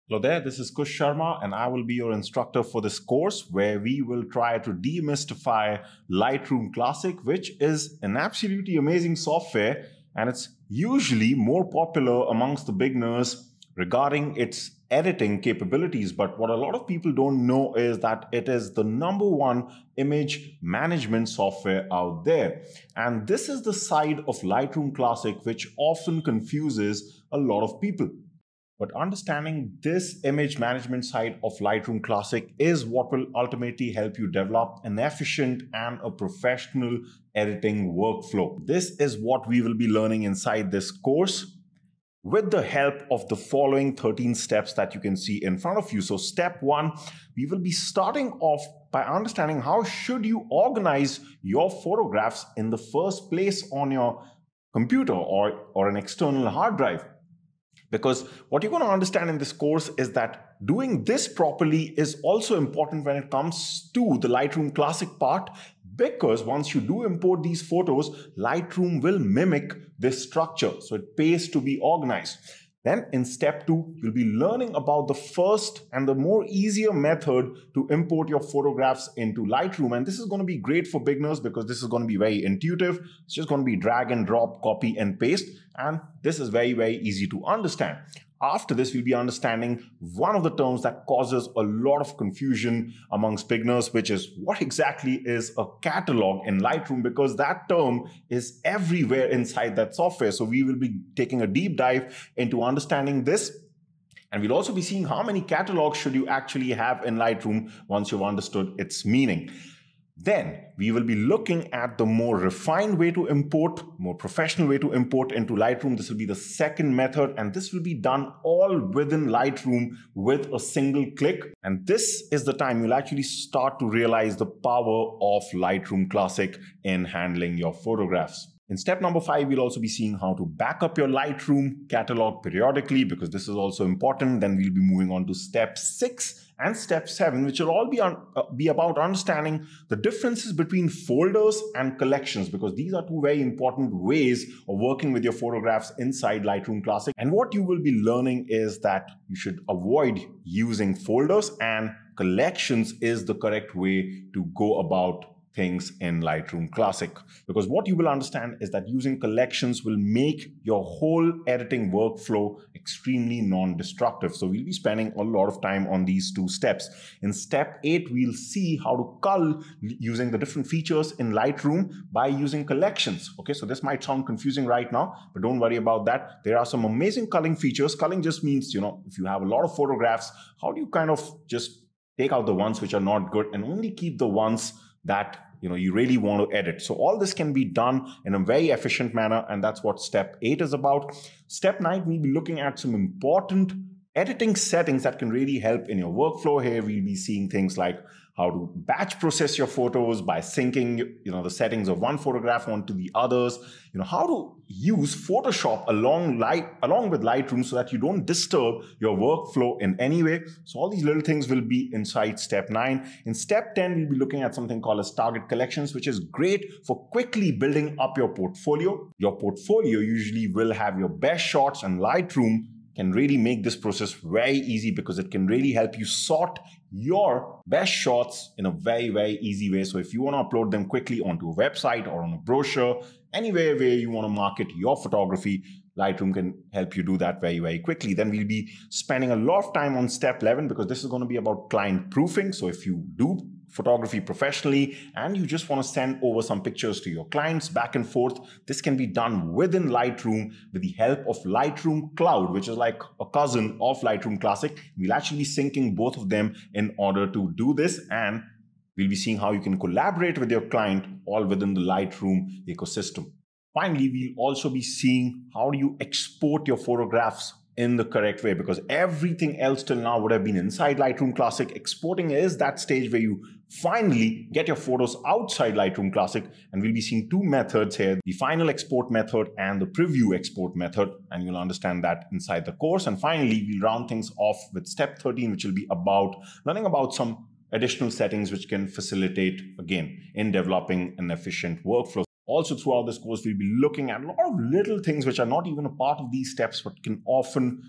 Hello there, this is Kush Sharma and I will be your instructor for this course where we will try to demystify Lightroom Classic, which is an absolutely amazing software and it's usually more popular amongst the beginners regarding its editing capabilities. But what a lot of people don't know is that it is the #1 image management software out there. And this is the side of Lightroom Classic which often confuses a lot of people. But understanding this image management side of Lightroom Classic is what will ultimately help you develop an efficient and a professional editing workflow. This is what we will be learning inside this course with the help of the following 13 steps that you can see in front of you. So step 1, we will be starting off by understanding how should you organize your photographs in the first place on your computer or an external hard drive. Because what you're going to understand in this course is that doing this properly is also important when it comes to the Lightroom Classic part, because once you do import these photos, Lightroom will mimic this structure. So it pays to be organized. Then in step 2, you'll be learning about the first and the more easier method to import your photographs into Lightroom. And this is going to be great for beginners because this is going to be very intuitive. It's just going to be drag and drop, copy and paste. And this is very, very easy to understand. After this, we'll be understanding one of the terms that causes a lot of confusion amongst beginners, which is what exactly is a catalog in Lightroom, because that term is everywhere inside that software. So we will be taking a deep dive into understanding this. And we'll also be seeing how many catalogs should you actually have in Lightroom once you've understood its meaning. Then we will be looking at the more refined way to import, more professional way to import into Lightroom. This will be the second method, and this will be done all within Lightroom with a single click. And this is the time you'll actually start to realize the power of Lightroom Classic in handling your photographs. In step number 5, we'll also be seeing how to back up your Lightroom catalog periodically, because this is also important. Then we'll be moving on to step 6 and step 7, which will all be about understanding the differences between folders and collections, because these are two very important ways of working with your photographs inside Lightroom Classic. And what you will be learning is that you should avoid using folders, and collections is the correct way to go about things in Lightroom Classic. Because what you will understand is that using collections will make your whole editing workflow extremely non-destructive. So we'll be spending a lot of time on these two steps. In step 8, we'll see how to cull using the different features in Lightroom by using collections. Okay, so this might sound confusing right now, but don't worry about that. There are some amazing culling features. Culling just means, if you have a lot of photographs, how do you kind of just take out the ones which are not good and only keep the ones that you really want to edit. So all this can be done in a very efficient manner, and that's what step 8 is about. Step 9, we'll be looking at some important editing settings that can really help in your workflow. Here we'll be seeing things like how to batch process your photos by syncing the settings of one photograph onto the others, how to use Photoshop along with Lightroom so that you don't disturb your workflow in any way. So all these little things will be inside step 9. In step 10, we'll be looking at something called as target collections, which is great for quickly building up your portfolio. Your portfolio usually will have your best shots, and Lightroom can really make this process very easy because it can really help you sort your best shots in a very, very easy way. So if you want to upload them quickly onto a website or on a brochure, anywhere where you want to market your photography, Lightroom can help you do that very, very quickly. Then we'll be spending a lot of time on step 11 because this is going to be about client proofing. So if you do photography professionally and you just want to send over some pictures to your clients back and forth, this can be done within Lightroom with the help of Lightroom Cloud, which is like a cousin of Lightroom Classic. We'll actually be syncing both of them in order to do this, and we'll be seeing how you can collaborate with your client all within the Lightroom ecosystem. Finally, we'll also be seeing how do you export your photographs in the correct way, because everything else till now would have been inside Lightroom Classic. Exporting is that stage where you finally get your photos outside Lightroom Classic, and we'll be seeing two methods here, the final export method and the preview export method, and you'll understand that inside the course. And finally, we'll round things off with step 13, which will be about learning about some additional settings which can facilitate, again, in developing an efficient workflow. Also, throughout this course, we'll be looking at a lot of little things which are not even a part of these steps, but can often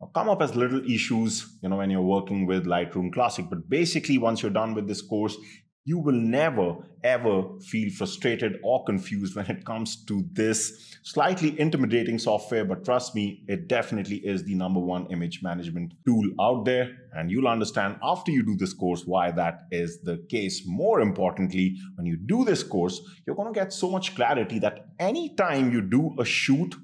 come up as little issues, when you're working with Lightroom Classic. But basically, once you're done with this course, you will never, ever feel frustrated or confused when it comes to this slightly intimidating software. But trust me, it definitely is the #1 image management tool out there. And you'll understand after you do this course why that is the case. More importantly, when you do this course, you're going to get so much clarity that anytime you do a shoot,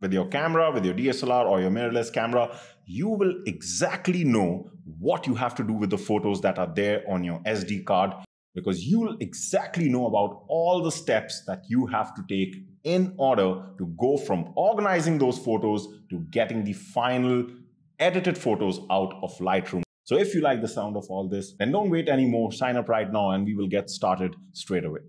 with your camera, with your DSLR or your mirrorless camera, you will exactly know what you have to do with the photos that are there on your SD card, because you will exactly know about all the steps that you have to take in order to go from organizing those photos to getting the final edited photos out of Lightroom. So if you like the sound of all this, then don't wait anymore. Sign up right now and we will get started straight away.